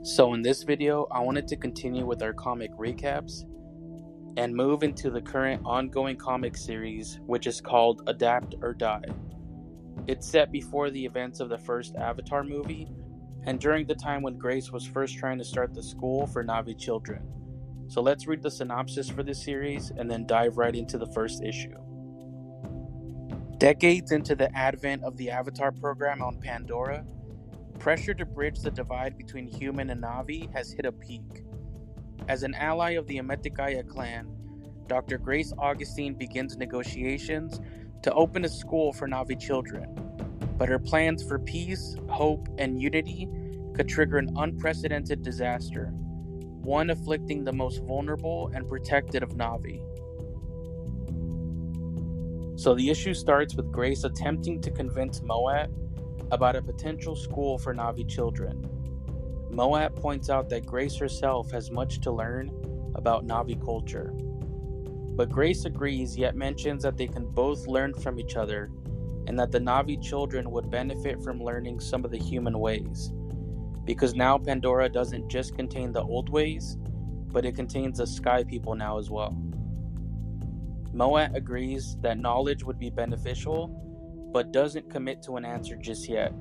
So in this video, I wanted to continue with our comic recaps and move into the current ongoing comic series, which is called Adapt or Die. It's set before the events of the first Avatar movie, and during the time when Grace was first trying to start the school for Navi children. So let's read the synopsis for this series and then dive right into the first issue. Decades into the advent of the Avatar program on Pandora, pressure to bridge the divide between human and Navi has hit a peak. As an ally of the Ametikaya clan, Dr. Grace Augustine begins negotiations to open a school for Navi children, but her plans for peace, hope, and unity could trigger an unprecedented disaster, one afflicting the most vulnerable and protected of Navi. So the issue starts with Grace attempting to convince Moat about a potential school for Navi children. Moat points out that Grace herself has much to learn about Navi culture. But Grace agrees, yet mentions that they can both learn from each other and that the Navi children would benefit from learning some of the human ways. Because now Pandora doesn't just contain the old ways, but it contains the sky people now as well. Moat agrees that knowledge would be beneficial, but doesn't commit to an answer just yet.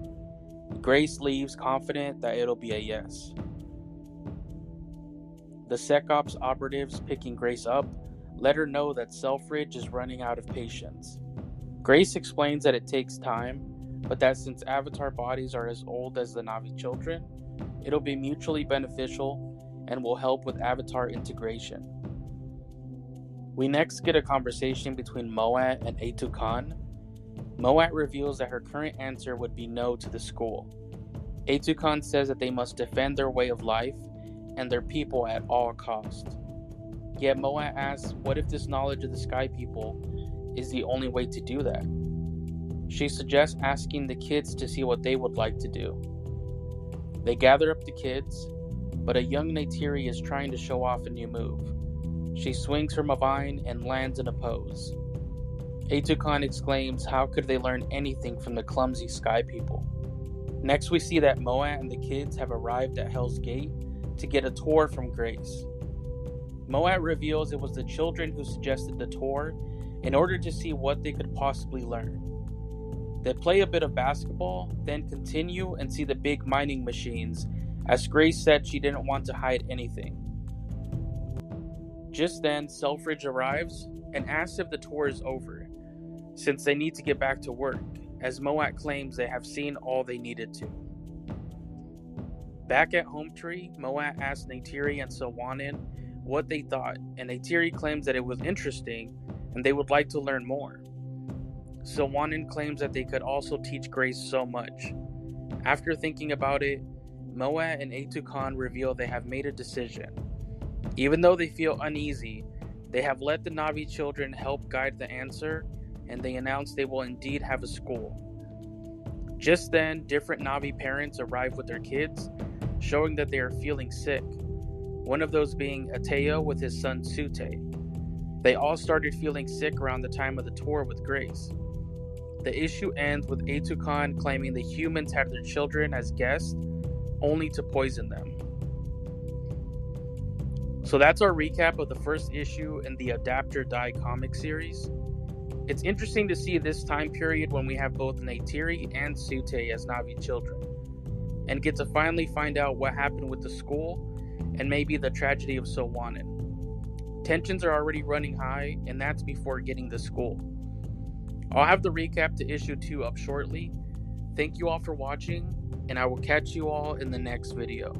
Grace leaves confident that it'll be a yes. The SecOps operatives picking Grace up let her know that Selfridge is running out of patience. Grace explains that it takes time, but that since Avatar bodies are as old as the Navi children, it'll be mutually beneficial and will help with Avatar integration. We next get a conversation between Moat and Atu Khan. Moat reveals that her current answer would be no to the school. Atu Khan says that they must defend their way of life and their people at all costs. Yet Moat asks, what if this knowledge of the sky people is the only way to do that? She suggests asking the kids to see what they would like to do. They gather up the kids, but a young Neytiri is trying to show off a new move. She swings from a vine and lands in a pose. Atu Khan exclaims, how could they learn anything from the clumsy sky people? Next we see that Moat and the kids have arrived at Hell's Gate to get a tour from Grace. Moat reveals it was the children who suggested the tour in order to see what they could possibly learn. They play a bit of basketball, then continue and see the big mining machines, as Grace said she didn't want to hide anything. Just then, Selfridge arrives and asks if the tour is over, since they need to get back to work, as Moat claims they have seen all they needed to. Back at Home Tree, Moat asks Neytiri and Silwanin what they thought, and Neytiri claims that it was interesting and they would like to learn more. Silwanin claims that they could also teach Grace so much. After thinking about it, Moat and Atu Khan reveal they have made a decision. Even though they feel uneasy, they have let the Navi children help guide the answer, and they announce they will indeed have a school. Just then, different Navi parents arrive with their kids, showing that they are feeling sick, one of those being Ateo with his son Sute. They all started feeling sick around the time of the tour with Grace. The issue ends with Atu Khan claiming the humans had their children as guests, only to poison them. So that's our recap of the first issue in the Adapt or Die comic series. It's interesting to see this time period when we have both Neytiri and Sute as Navi children, and get to finally find out what happened with the school and maybe the tragedy of Silwanin. Tensions are already running high, and that's before getting the school. I'll have the recap to issue 2 up shortly. Thank you all for watching, and I will catch you all in the next video.